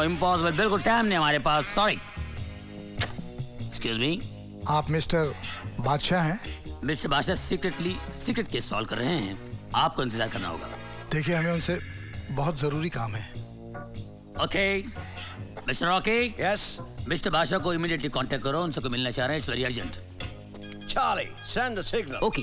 Impossible, बिल्कुल time नहीं हमारे पास, सॉरी। एक्सक्यूज मी, आप मिस्टर बादशाह हैं? मिस्टर बादशाह सीक्रेट केस सॉल्व कर रहे हैं, आपको इंतजार करना होगा। देखिए, हमें उनसे बहुत जरूरी काम है। Okay mister Rocky. Yes. Mister बादशाह को इमीडिएटली कांटेक्ट करो, उनसे को मिलना चाह रहे हैं, it's very urgent. Charlie, send the signal. Okay.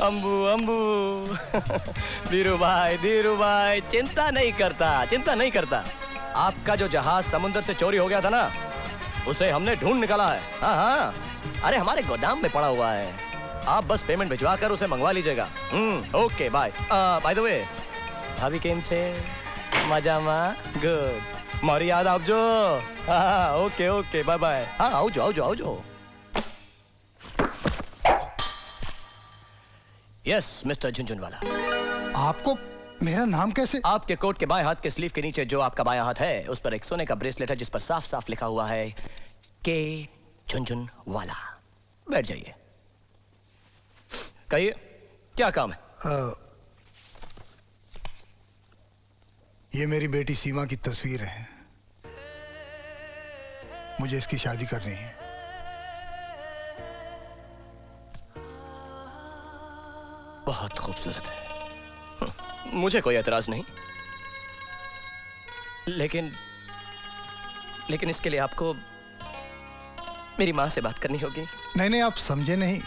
Ambu Dhiru भाई चिंता नहीं करता। आपका जो जहाज समुद्र से चोरी हो गया था ना, उसे हमने ढूंढ निकाला है। हाँ, अरे हमारे गोदाम में पड़ा हुआ है। आप बस पेमेंट भिजवा कर उसे मंगवा लीजिएगा। Okay bye. Bye the way, भाभी केम छे? मजामा? गुड। मारी याद आपजो। Okay bye bye. हाँ आवजो। Yes mister Jhunjhunwala. आपको मेरा नाम कैसे? आपके कोट के बाएं हाथ के स्लीव के नीचे जो आपका बायां हाथ है, उस पर एक सोने का ब्रेसलेट है जिस पर साफ साफ लिखा हुआ है के झुनझुनवाला। बैठ जाइए। कहिए क्या काम है? ये मेरी बेटी सीमा की तस्वीर है, मुझे इसकी शादी करनी है। बहुत खूबसूरत है, मुझे कोई एतराज नहीं, लेकिन इसके लिए आपको मेरी माँ से बात करनी होगी। नहीं, आप समझे नहीं,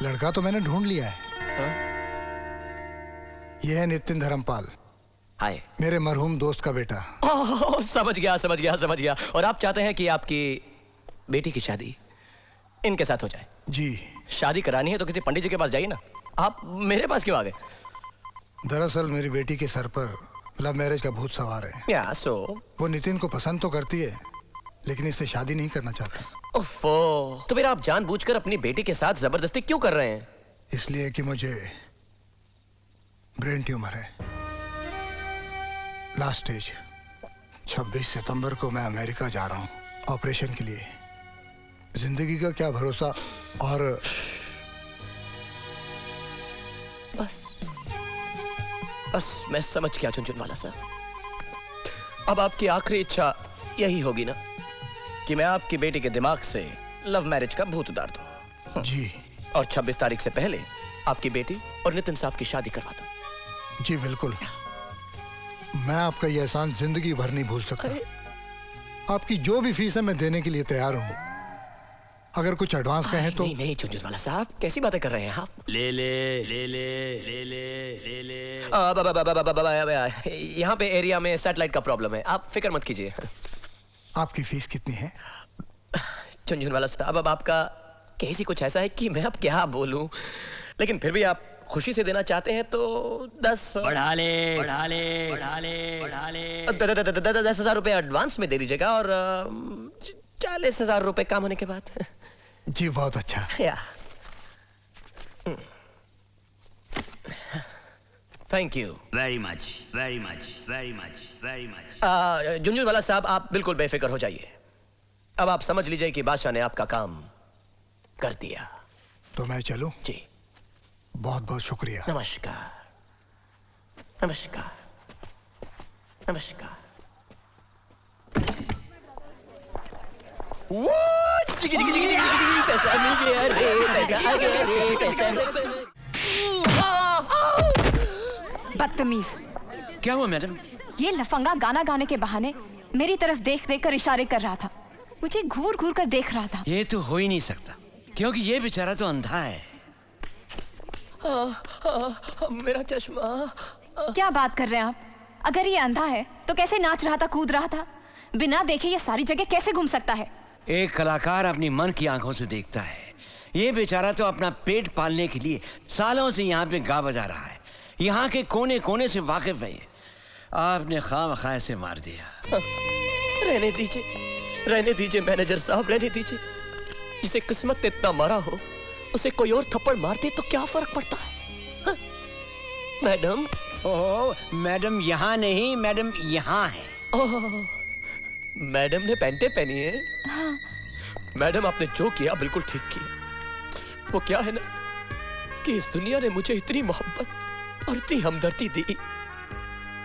लड़का तो मैंने ढूंढ लिया है। यह है नितिन धर्मपाल, हाय, मेरे मरहूम दोस्त का बेटा। समझ गया। और आप चाहते हैं कि आपकी बेटी की शादी इनके साथ हो जाए? जी। शादी करानी है तो किसी पंडित जी के पास जाइए ना, आप मेरे पास क्यों आ गए? दरअसल मेरी बेटी के सर पर लव मैरिज का भूत सवार है। वो नितिन को पसंद तो करती है, लेकिन इससे शादी नहीं करना चाहता। ओफो, तो फिर आप जानबूझकर अपनी बेटी के साथ जबरदस्ती क्यों कर रहे हैं? इसलिए कि मुझे ब्रेन ट्यूमर है, लास्ट स्टेज। 26 सितंबर को मैं अमेरिका जा रहा हूँ ऑपरेशन के लिए। जिंदगी का क्या भरोसा। और बस मैं समझ गया झुनझुनवाला सर। अब आपकी आखिरी इच्छा यही होगी ना कि मैं आपकी बेटी के दिमाग से लव मैरिज का भूत उतार दूं? जी। और 26 तारीख से पहले आपकी बेटी और नितिन साहब की शादी करवा दूं? जी बिल्कुल। मैं आपका ये एहसान जिंदगी भर नहीं भूल सकता। आपकी जो भी फीस है मैं देने के लिए तैयार हूँ। अगर कुछ एडवांस कहें तो। नहीं झुनझुनवाला साहब, कैसी बातें कर रहे हैं आप? ले। यहाँ पे एरिया में सैटेलाइट का प्रॉब्लम है, आप फिक्र मत कीजिए। आपकी फीस कितनी है? झुनझुनवाला साहब, अब आपका कैसी कुछ ऐसा है कि मैं अब क्या बोलूं, लेकिन फिर भी आप खुशी से देना चाहते हैं तो बढ़ा ले। 10,000 रुपए एडवांस में दे दीजिएगा और 40,000 रुपए काम होने के बाद। जी बहुत अच्छा। Thank you very much. Jhunjhunwala साहब, आप बिल्कुल बेफिक्र हो जाइए। अब आप समझ लीजिए कि बादशाह ने आपका काम कर दिया। तो मैं चलूं? जी। बहुत बहुत शुक्रिया। नमस्कार। बदतमीज। क्या हुआ मैडम? ये लफंगा गाना गाने के बहाने मेरी तरफ देख कर इशारे कर रहा था, मुझे घूर कर देख रहा था। ये तो हो ही नहीं सकता, क्योंकि ये बेचारा तो अंधा है। मेरा चश्मा। क्या बात कर रहे हैं आप? अगर ये अंधा है तो कैसे नाच रहा था, कूद रहा था? बिना देखे ये सारी जगह कैसे घूम सकता है? एक कलाकार अपनी मन की आंखों से देखता है। ये बेचारा तो अपना पेट पालने के लिए सालों से यहाँ पे गा बजा रहा है, यहाँ के कोने कोने से वाकिफ है। आपने खामखा से मार दिया। रहने दीजिए मैनेजर साहब, रहने दीजिए। जिसे किस्मत ने इतना मारा हो, उसे कोई और थप्पड़ मार दे तो क्या फर्क पड़ता है? हाँ? मैडम। ओह मैडम यहाँ नहीं, मैडम यहाँ है। मैडम ने पैंटे पहनी है। हाँ। मैडम आपने जो किया बिल्कुल ठीक किया। वो क्या है ना कि इस दुनिया ने मुझे इतनी मोहब्बत और इतनी हमदर्दी दी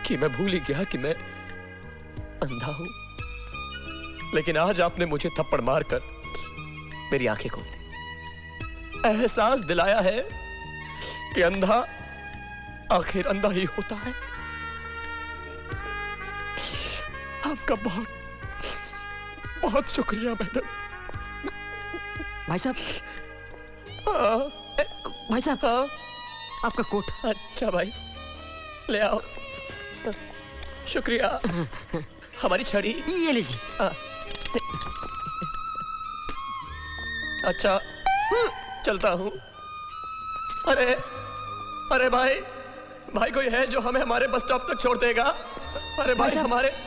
कि मैं भूल ही गया कि मैं अंधा हूं। लेकिन आज आपने मुझे थप्पड़ मारकर मेरी आंखें खोल दी, एहसास दिलाया है कि अंधा आखिर अंधा ही होता है। आपका बहुत बहुत शुक्रिया मैडम। भाई साहब, भाई साहब, आपका कोट। अच्छा भाई, ले आओ। शुक्रिया। हमारी छड़ी। ये लीजिए। अच्छा, चलता हूँ। अरे अरे भाई, भाई कोई है जो हमें हमारे बस स्टॉप तक छोड़ देगा? अरे भाई,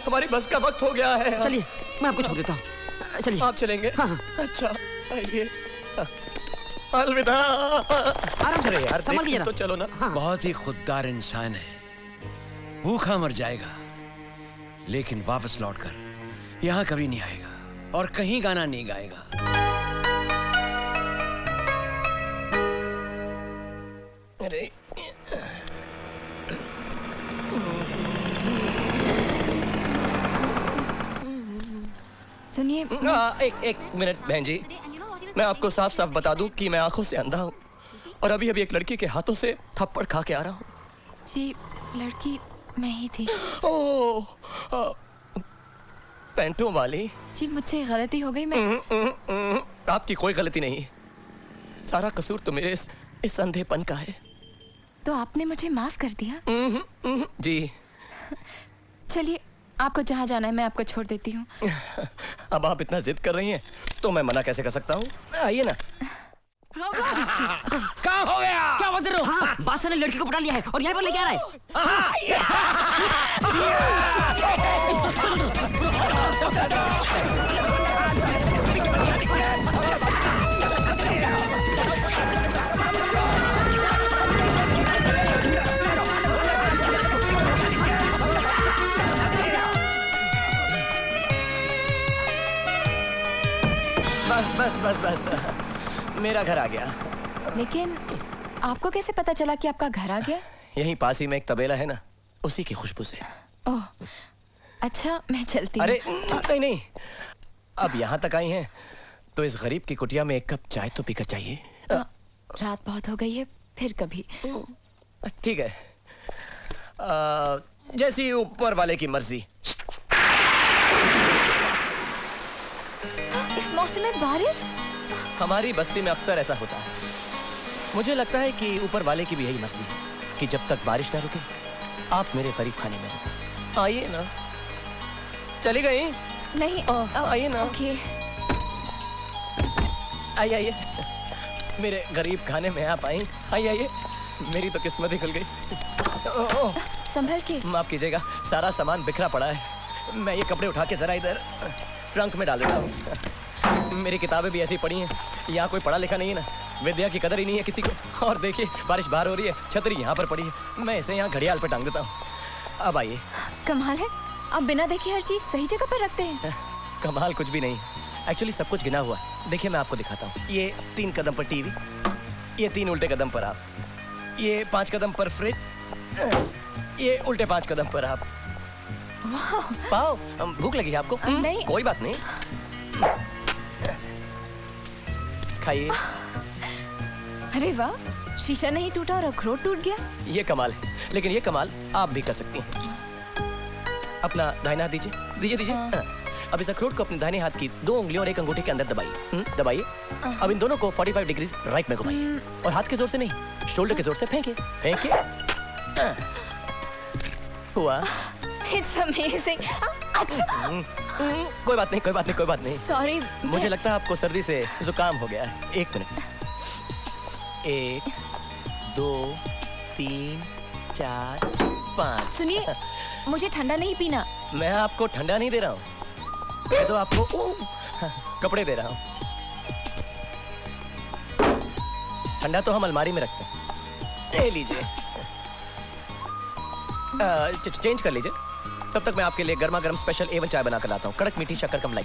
हमारी बस का वक्त हो गया है। चलिए, मैं आपको छोड़ देता हूँ। चलिए। आप चलेंगे? हाँ। अच्छा, आइए। अलविदा। आराम से रहिए, यार, संभालिए ना। तो चलो ना। हाँ। बहुत ही खुददार इंसान है, भूखा मर जाएगा लेकिन वापस लौटकर यहाँ कभी नहीं आएगा और कहीं गाना नहीं गाएगा। अरे सुनिए, एक मिनट बहन जी, मैं आपको साफ साफ बता दूं कि मैं आंखों से अंधा हूं और अभी अभी एक लड़की के हाथों से थप्पड़ खा के आ रहा हूं। जी लड़की मैं ही थी। ओह, पैंटों वाली। जी मुझसे गलती हो गई। मैं आपकी कोई गलती नहीं, सारा कसूर तो मेरे इस अंधेपन का है। तो आपने मुझे माफ कर दिया। जी। चलिए, आपको जहाँ जाना है मैं आपको छोड़ देती हूँ। अब आप इतना जिद कर रही हैं तो मैं मना कैसे कर सकता हूँ? आइए ना। कहाँ हो गया? क्या बोलते रहो? हाँ, बादशाह ने लड़की को पटा लिया है और यहाँ पर लेके आ रहा है। बस मेरा घर आ गया। लेकिन आपको कैसे पता चला कि आपका घर आ गया? यहीं पास ही में एक तबेला है ना, उसी की खुशबू से। ओह, अच्छा मैं चलती हूँ। अरे नहीं, अब यहाँ तक आई हैं तो इस गरीब की कुटिया में एक कप चाय तो पीकर चाहिए। रात बहुत हो गई है, फिर कभी। ठीक है, जैसी ऊपर वाले की मर्जी। इस मौसम में बारिश? हमारी बस्ती में अक्सर ऐसा होता है। मुझे लगता है कि ऊपर वाले की भी यही मर्जी है कि जब तक बारिश ना रुके आप मेरे गरीब खाने में रुके। आइए ना। चली गई? नहीं, आइए ना। ओके। आइए मेरे गरीब खाने में आप आई। आइए, मेरी तो किस्मत ही खुल गई। संभल के। माफ कीजिएगा, सारा सामान बिखरा पड़ा है। मैं ये कपड़े उठा के जरा इधर ट्रंक में डाल देता हूँ। मेरी किताबें भी ऐसी पड़ी हैं। यहाँ कोई पढ़ा लिखा नहीं है ना, विद्या की कदर ही नहीं है किसी को। और देखिए, बारिश बाहर हो रही है, छतरी यहाँ पर पड़ी है। मैं इसे यहाँ घड़ियाल पे टांग देता हूँ। अब आइए। कमाल है, आप बिना देखे हर चीज सही जगह पर रखते हैं। कमाल कुछ भी नहीं, एक्चुअली सब कुछ गिना हुआ है। देखिए, मैं आपको दिखाता हूँ। ये 3 कदम पर टीवी, ये 3 उल्टे कदम पर आप, ये 5 कदम पर फ्रिज, ये उल्टे 5 कदम पर आप। पाओ, भूख लगी है आपको? नहीं। कोई बात नहीं, खाइए। अरे वाह, शीशा नहीं टूटा और अखरोट टूट गया। ये कमाल है, लेकिन ये कमाल आप भी कर सकती हैं। अपना दाहिना हाथ दीजिए। हाँ। अब इस अखरोट को अपने दाहिने हाथ की 2 उंगलियों और 1 अंगूठे के अंदर दबाइए। दबाइए। अब इन दोनों को 45 डिग्री राइट में घुमाइए और हाथ के जोर से नहीं, शोल्डर के जोर से फेंकिए। हुआ? It's amazing. अच्छा। कोई बात नहीं। Sorry. मुझे लगता है आपको सर्दी से जुकाम हो गया है। 1 मिनट। 1 2 3 4 5। सुनिए, मुझे ठंडा नहीं पीना। मैं आपको ठंडा नहीं दे रहा हूँ, मैं तो आपको कपड़े दे रहा हूँ। ठंडा तो हम अलमारी में रखते हैं। ले लीजिए। चेंज कर लीजिए। तब तक मैं आपके लिए गर्मा गर्म स्पेशल A1 चाय बना कर लाता हूँ। कड़क मीठी शक्कर कम लाई।